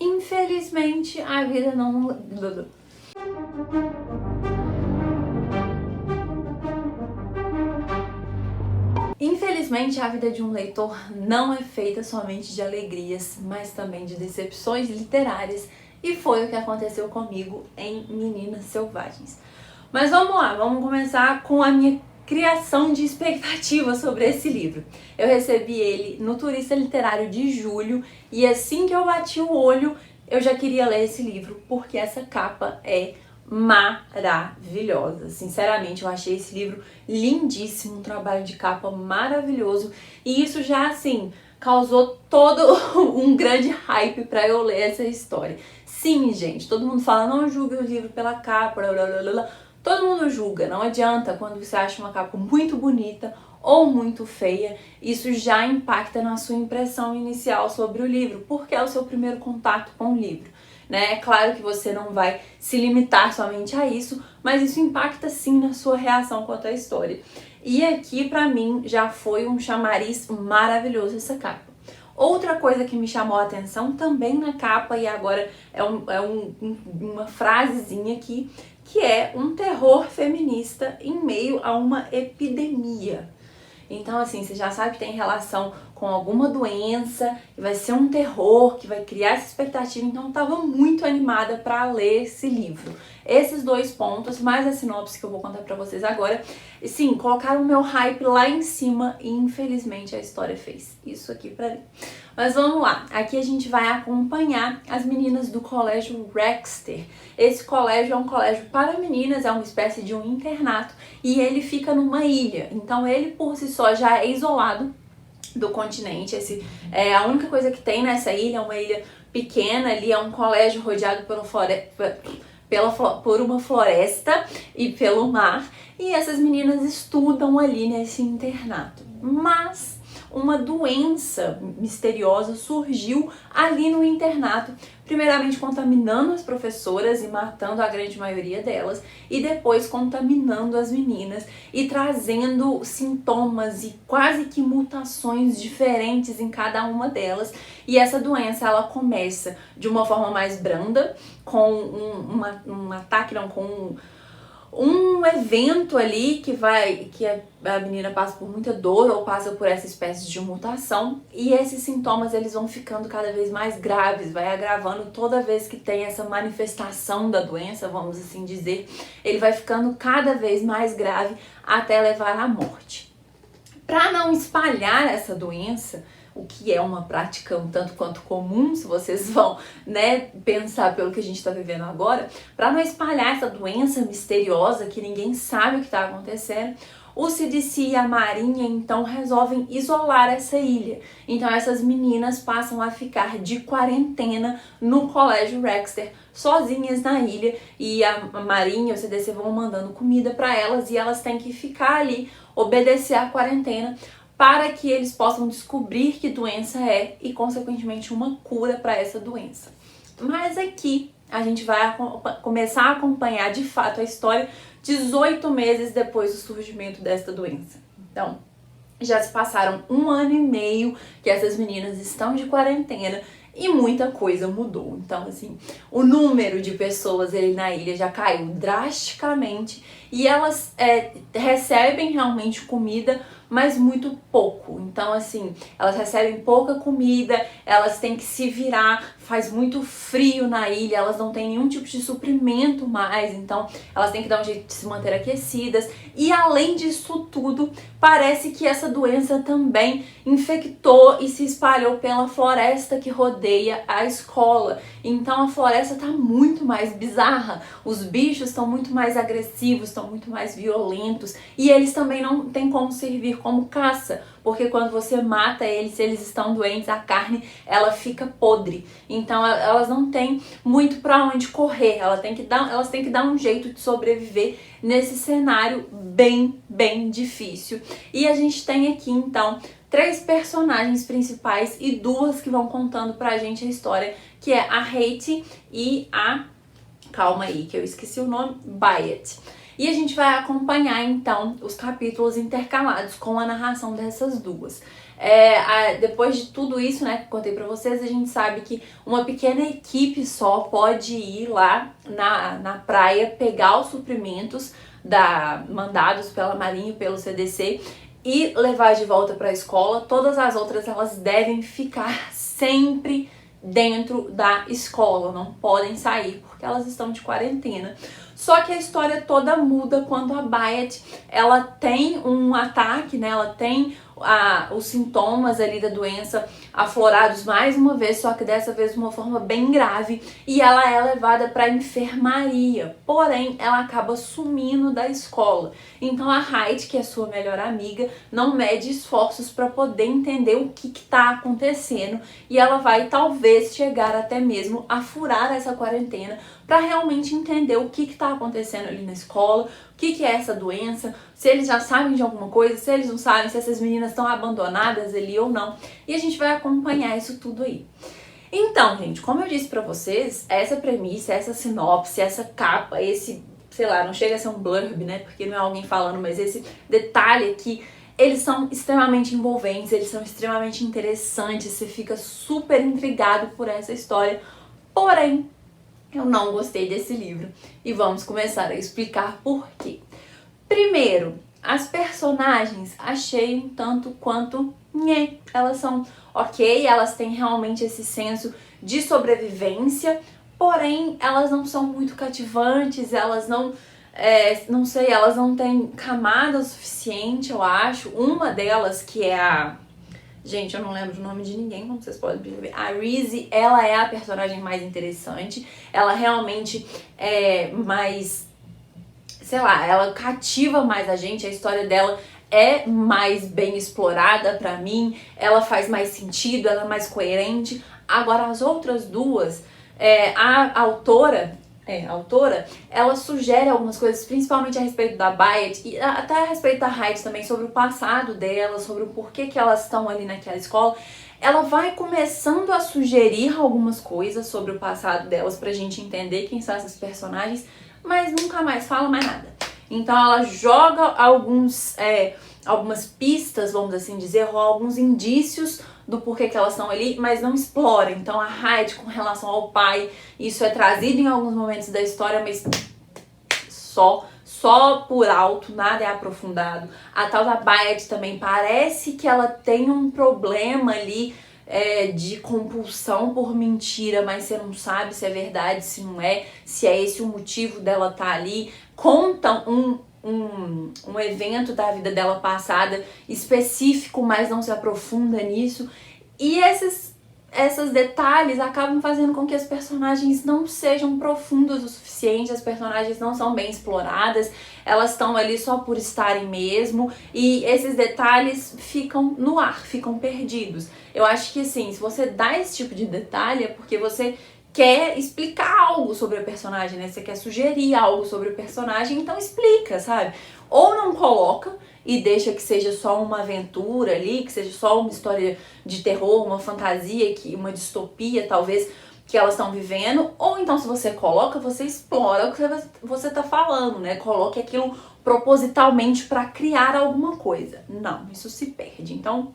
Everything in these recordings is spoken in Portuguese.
Infelizmente, a vida não... Infelizmente, a vida de um leitor não é feita somente de alegrias, mas também de decepções literárias, e foi o que aconteceu comigo em Meninas Selvagens. Mas vamos lá, vamos começar com a minha criação de expectativa sobre esse livro. Eu recebi ele no Turista Literário de julho, e assim que eu bati o olho, eu já queria ler esse livro, porque essa capa é maravilhosa. Sinceramente, eu achei esse livro lindíssimo, um trabalho de capa maravilhoso, e isso já, assim, causou todo um grande hype pra eu ler essa história. Sim, gente, todo mundo fala, não julgue o livro pela capa, blá, blá, blá, blá. Todo mundo julga, não adianta. Quando você acha uma capa muito bonita ou muito feia, isso já impacta na sua impressão inicial sobre o livro, porque é o seu primeiro contato com o livro, né? É claro que você não vai se limitar somente a isso, mas isso impacta sim na sua reação quanto à história. E aqui, pra mim, já foi um chamariz maravilhoso essa capa. Outra coisa que me chamou a atenção também na capa, e agora uma frasezinha aqui, que é um terror feminista em meio a uma epidemia. Então, assim, você já sabe que tem relação com alguma doença, que vai ser um terror, que vai criar essa expectativa, então eu tava muito animada para ler esse livro. Esses dois pontos, mais a sinopse que eu vou contar pra vocês agora, sim, colocaram o meu hype lá em cima e infelizmente a história fez isso aqui pra mim. Mas vamos lá, aqui a gente vai acompanhar as meninas do colégio Rexter. Esse colégio é um colégio para meninas, é uma espécie de um internato, e ele fica numa ilha, então ele por si só já é isolado do continente. A única coisa que tem nessa ilha é uma ilha pequena, ali é um colégio rodeado por uma floresta e pelo mar, e essas meninas estudam ali nesse internato. Mas uma doença misteriosa surgiu ali no internato, primeiramente contaminando as professoras e matando a grande maioria delas, e depois contaminando as meninas e trazendo sintomas e quase que mutações diferentes em cada uma delas. E essa doença, ela começa de uma forma mais branda, com um ataque, não, com um evento ali que a menina passa por muita dor ou passa por essa espécie de mutação, e esses sintomas eles vão ficando cada vez mais graves, vai agravando toda vez que tem essa manifestação da doença, vamos assim dizer, ele vai ficando cada vez mais grave até levar à morte. Para não espalhar essa doença, o que é uma prática um tanto quanto comum, se vocês vão, né, pensar pelo que a gente está vivendo agora, para não espalhar essa doença misteriosa que ninguém sabe o que está acontecendo, o CDC e a Marinha então resolvem isolar essa ilha. Então essas meninas passam a ficar de quarentena no colégio Rexter, sozinhas na ilha, e a Marinha e o CDC vão mandando comida para elas, e elas têm que ficar ali, obedecer à quarentena, para que eles possam descobrir que doença é e, consequentemente, uma cura para essa doença. Mas aqui a gente vai começar a acompanhar de fato a história 18 meses depois do surgimento desta doença. Então, já se passaram 1 ano e meio que essas meninas estão de quarentena e muita coisa mudou. Então, assim, o número de pessoas ali na ilha já caiu drasticamente, e elas recebem realmente comida, mas muito pouco. Então, assim, elas recebem pouca comida, elas têm que se virar, faz muito frio na ilha, elas não têm nenhum tipo de suprimento mais, então elas têm que dar um jeito de se manter aquecidas. E além disso tudo, parece que essa doença também infectou e se espalhou pela floresta que rodeia a escola. Então a floresta tá muito mais bizarra, os bichos estão muito mais agressivos, estão muito mais violentos, e eles também não têm como servir como caça, porque quando você mata eles, se eles estão doentes, a carne ela fica podre. Então elas não têm muito para onde correr, elas têm que dar um jeito de sobreviver nesse cenário bem difícil. E a gente tem aqui então 3 personagens principais e 2 que vão contando pra gente a história, que é a Hattie e a... calma aí que eu esqueci o nome, Byatt. E a gente vai acompanhar então os capítulos intercalados com a narração dessas 2. Depois de tudo isso, né, que eu contei pra vocês, a gente sabe que uma pequena equipe só pode ir lá na praia pegar os suprimentos mandados pela Marinha e pelo CDC e levar de volta para a escola. Todas as outras, elas devem ficar sempre dentro da escola, não podem sair porque elas estão de quarentena. Só que a história toda muda quando a Byatt, ela tem um ataque, né? Ela tem os sintomas ali da doença aflorados mais uma vez, só que dessa vez de uma forma bem grave, e ela é levada para enfermaria. Porém, ela acaba sumindo da escola. Então a Hyde, que é sua melhor amiga, não mede esforços para poder entender o que está acontecendo, e ela vai talvez chegar até mesmo a furar essa quarentena para realmente entender o que está acontecendo ali na escola, o que é essa doença, se eles já sabem de alguma coisa, se eles não sabem, se essas meninas estão abandonadas ali ou não. E a gente vai acompanhar isso tudo aí. Então, gente, como eu disse pra vocês, essa premissa, essa sinopse, essa capa, esse, sei lá, não chega a ser um blurb, né, porque não é alguém falando, mas esse detalhe aqui, eles são extremamente envolventes, eles são extremamente interessantes, você fica super intrigado por essa história. Porém, eu não gostei desse livro e vamos começar a explicar por quê. Primeiro, as personagens achei um tanto quanto elas são ok, elas têm realmente esse senso de sobrevivência, porém elas não são muito cativantes, elas não sei, elas não têm camada o suficiente, eu acho. Uma delas, que é gente, eu não lembro o nome de ninguém, como vocês podem perceber. A Reese, ela é a personagem mais interessante. Ela realmente é mais, sei lá, ela cativa mais a gente. A história dela é mais bem explorada pra mim. Ela faz mais sentido, ela é mais coerente. Agora, as outras duas, a autora, ela sugere algumas coisas, principalmente a respeito da Byatt e até a respeito da Hyde também, sobre o passado dela, sobre o porquê que elas estão ali naquela escola. Ela vai começando a sugerir algumas coisas sobre o passado delas pra gente entender quem são essas personagens, mas nunca mais fala mais nada. Então ela joga algumas pistas, vamos assim dizer, ou alguns indícios do porquê que elas estão ali, mas não explora. Então a Hyde, com relação ao pai, isso é trazido em alguns momentos da história, mas só por alto, nada é aprofundado. A tal da Byatt também parece que ela tem um problema ali de compulsão por mentira, mas você não sabe se é verdade, se não é, se é esse o motivo dela estar ali. Conta um evento da vida dela passada específico, mas não se aprofunda nisso. E esses detalhes acabam fazendo com que as personagens não sejam profundas o suficiente, as personagens não são bem exploradas, elas estão ali só por estarem mesmo, e esses detalhes ficam no ar, ficam perdidos. Eu acho que assim, se você dá esse tipo de detalhe é porque você quer explicar algo sobre a personagem, né? Você quer sugerir algo sobre o personagem, então explica, sabe? Ou não coloca e deixa que seja só uma aventura ali, que seja só uma história de terror, uma fantasia, uma distopia, talvez, que elas estão vivendo. Ou então, se você coloca, você explora o que você tá falando, né? Coloque aquilo propositalmente para criar alguma coisa. Não, isso se perde. Então,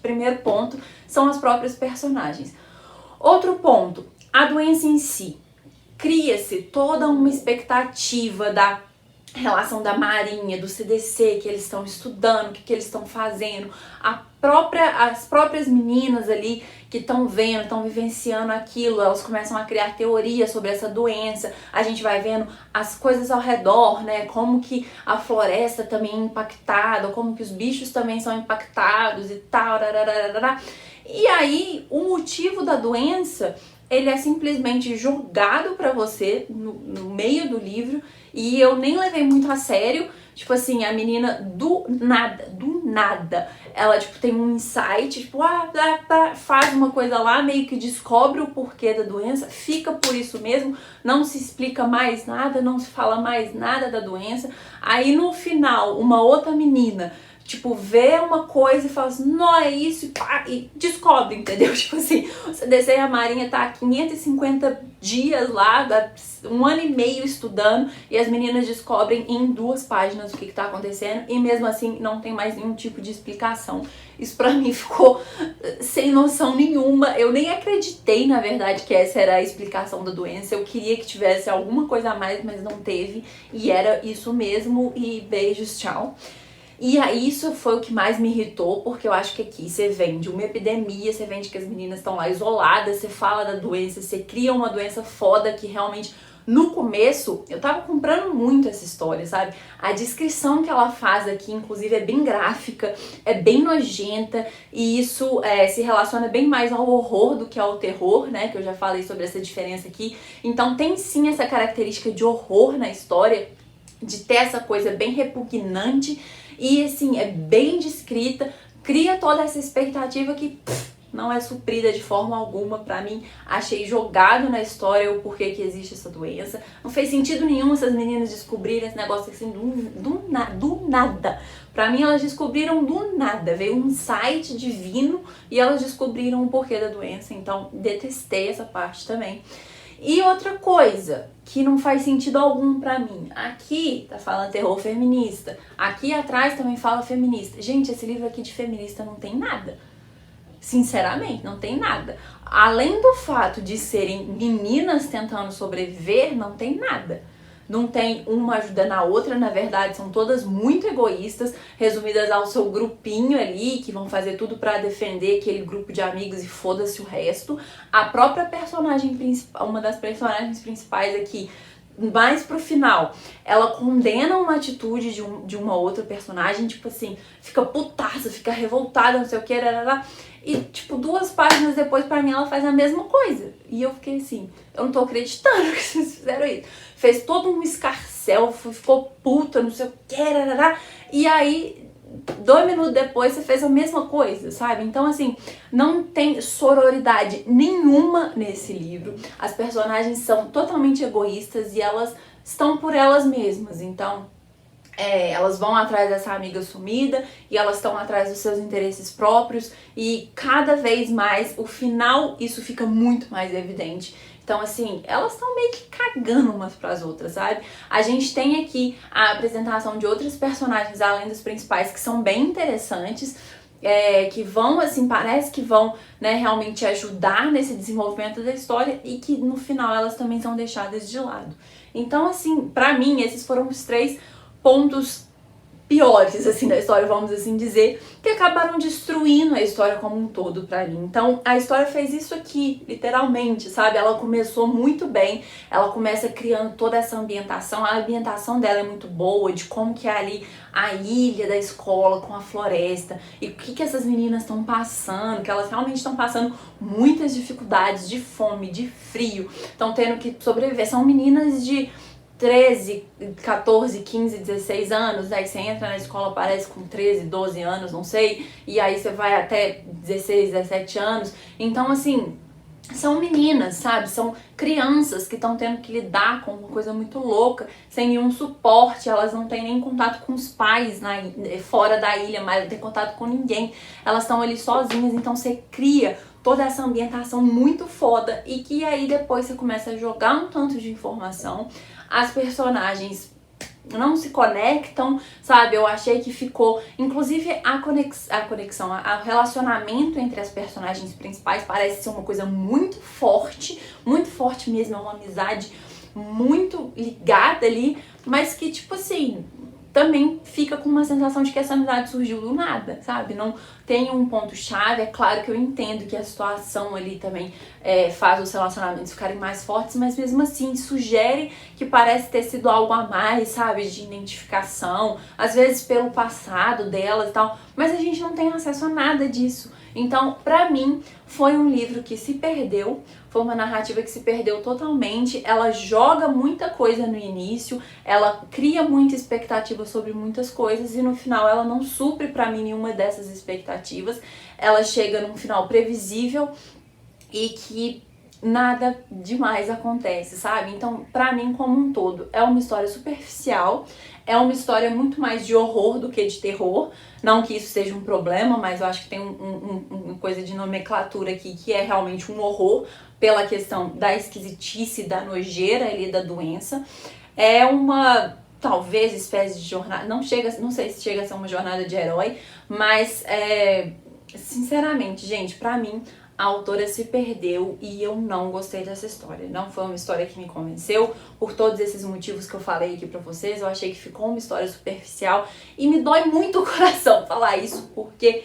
primeiro ponto são as próprias personagens. Outro ponto, a doença em si. Cria-se toda uma expectativa da relação da Marinha, do CDC, que eles estão estudando, o que eles estão fazendo. As próprias meninas ali que estão vendo, estão vivenciando aquilo, elas começam a criar teorias sobre essa doença. A gente vai vendo as coisas ao redor, né? Como que a floresta também é impactada, como que os bichos também são impactados e tal. E aí, o motivo da doença, ele é simplesmente jogado pra você no meio do livro, e eu nem levei muito a sério. Tipo assim, a menina do nada, ela tipo tem um insight, tipo, faz uma coisa lá, meio que descobre o porquê da doença, fica por isso mesmo, não se explica mais nada, não se fala mais nada da doença. Aí no final, uma outra menina tipo, vê uma coisa e fala assim, não, é isso, e pá, e descobre, entendeu? Tipo assim, o CDC e a Marinha tá há 550 dias lá, 1 ano e meio estudando, e as meninas descobrem em 2 páginas o que tá acontecendo, e mesmo assim não tem mais nenhum tipo de explicação. Isso pra mim ficou sem noção nenhuma. Eu nem acreditei, na verdade, que essa era a explicação da doença. Eu queria que tivesse alguma coisa a mais, mas não teve. E era isso mesmo. E beijos, tchau. E aí isso foi o que mais me irritou, porque eu acho que aqui você vende uma epidemia, você vende que as meninas estão lá isoladas, você fala da doença, você cria uma doença foda que realmente... No começo, eu tava comprando muito essa história, sabe? A descrição que ela faz aqui, inclusive, é bem gráfica, é bem nojenta, e isso se relaciona bem mais ao horror do que ao terror, né? Que eu já falei sobre essa diferença aqui. Então tem sim essa característica de horror na história, de ter essa coisa bem repugnante, e assim, é bem descrita, cria toda essa expectativa que... não é suprida de forma alguma pra mim. Achei jogado na história o porquê que existe essa doença. Não fez sentido nenhum essas meninas descobrirem esse negócio assim do nada. Pra mim elas descobriram do nada. Veio um site divino e elas descobriram o porquê da doença. Então detestei essa parte também. E outra coisa que não faz sentido algum pra mim. Aqui tá falando terror feminista. Aqui atrás também fala feminista. Gente, esse livro aqui de feminista não tem nada. Sinceramente, não tem nada. Além do fato de serem meninas tentando sobreviver, não tem nada. Não tem uma ajudando a outra, na verdade, são todas muito egoístas, resumidas ao seu grupinho ali, que vão fazer tudo pra defender aquele grupo de amigos e foda-se o resto. A própria personagem principal, uma das personagens principais aqui, mais pro final, ela condena uma atitude de uma outra personagem, tipo assim, fica putaça, fica revoltada, não sei o que, e tipo, 2 páginas depois, pra mim, ela faz a mesma coisa. E eu fiquei assim, eu não tô acreditando que vocês fizeram isso. Fez todo um escarcéu, ficou puta, não sei o que, e aí 2 minutos depois você fez a mesma coisa, sabe? Então, assim, não tem sororidade nenhuma nesse livro. As personagens são totalmente egoístas e elas estão por elas mesmas. Então, elas vão atrás dessa amiga sumida e elas estão atrás dos seus interesses próprios. E cada vez mais, o final, isso fica muito mais evidente. Então, assim, elas estão meio que cagando umas pras outras, sabe? A gente tem aqui a apresentação de outros personagens, além dos principais, que são bem interessantes, que vão, assim, parece que vão, né, realmente ajudar nesse desenvolvimento da história e que, no final, elas também são deixadas de lado. Então, assim, pra mim, esses foram os 3 pontos piores, assim, da história, vamos assim dizer, que acabaram destruindo a história como um todo pra mim. Então, a história fez isso aqui, literalmente, sabe? Ela começou muito bem, ela começa criando toda essa ambientação, a ambientação dela é muito boa, de como que é ali a ilha da escola com a floresta, e o que essas meninas estão passando, que elas realmente estão passando muitas dificuldades de fome, de frio, estão tendo que sobreviver. São meninas de 13, 14, 15, 16 anos, aí você entra na escola, parece com 13, 12 anos, não sei, e aí você vai até 16, 17 anos. Então, assim, são meninas, sabe? São crianças que estão tendo que lidar com uma coisa muito louca, sem nenhum suporte, elas não têm nem contato com os pais fora da ilha, mas não tem contato com ninguém, elas estão ali sozinhas, então você cria toda essa ambientação muito foda e que aí depois você começa a jogar um tanto de informação, as personagens não se conectam, sabe? Eu achei que ficou... Inclusive, a conexão, o relacionamento entre as personagens principais parece ser uma coisa muito forte mesmo, é uma amizade muito ligada ali, mas que, tipo assim, também fica com uma sensação de que essa amizade surgiu do nada, sabe? Não tem um ponto-chave. É claro que eu entendo que a situação ali também faz os relacionamentos ficarem mais fortes, mas mesmo assim sugere que parece ter sido algo a mais, sabe? De identificação, às vezes pelo passado delas e tal, mas a gente não tem acesso a nada disso. Então, pra mim, foi um livro que se perdeu, foi uma narrativa que se perdeu totalmente. Ela joga muita coisa no início, ela cria muita expectativa sobre muitas coisas e no final ela não supre pra mim nenhuma dessas expectativas. Ela chega num final previsível e que nada demais acontece, sabe? Então, pra mim, como um todo, é uma história superficial, É uma história muito mais de horror do que de terror. Não que isso seja um problema, mas eu acho que tem uma coisa de nomenclatura aqui que é realmente um horror pela questão da esquisitice, da nojeira ali da doença. É uma, talvez, espécie de jornada, não sei se chega a ser uma jornada de herói, mas sinceramente, gente, pra mim a autora se perdeu e eu não gostei dessa história. Não foi uma história que me convenceu, por todos esses motivos que eu falei aqui pra vocês. Eu achei que ficou uma história superficial e me dói muito o coração falar isso, porque,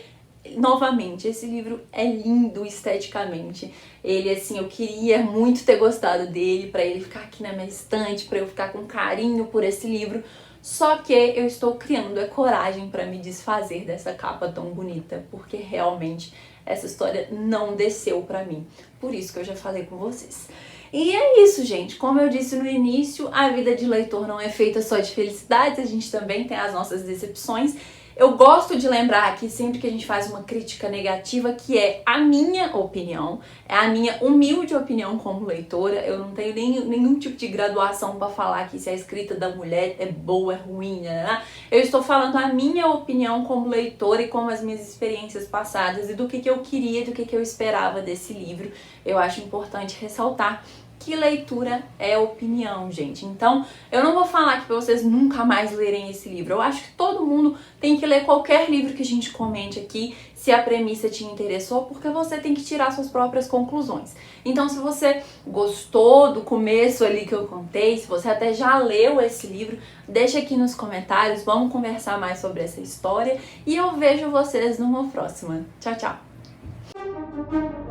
novamente, esse livro é lindo esteticamente. Ele, assim, eu queria muito ter gostado dele, pra ele ficar aqui na minha estante, pra eu ficar com carinho por esse livro. Só que eu estou criando coragem pra me desfazer dessa capa tão bonita, porque realmente essa história não desceu pra mim. Por isso que eu já falei com vocês. E é isso, gente. Como eu disse no início, a vida de leitor não é feita só de felicidades, a gente também tem as nossas decepções. Eu gosto de lembrar aqui, sempre que a gente faz uma crítica negativa, que é a minha opinião, é a minha humilde opinião como leitora. Eu não tenho nenhum tipo de graduação para falar que se a escrita da mulher é boa, é ruim, né? Eu estou falando a minha opinião como leitora e como as minhas experiências passadas e do que eu queria, do que eu esperava desse livro. Eu acho importante ressaltar que leitura é opinião, gente. Então, eu não vou falar aqui pra vocês nunca mais lerem esse livro. Eu acho que todo mundo tem que ler qualquer livro que a gente comente aqui, se a premissa te interessou, porque você tem que tirar suas próprias conclusões. Então, se você gostou do começo ali que eu contei, se você até já leu esse livro, deixa aqui nos comentários, vamos conversar mais sobre essa história e eu vejo vocês numa próxima. Tchau, tchau!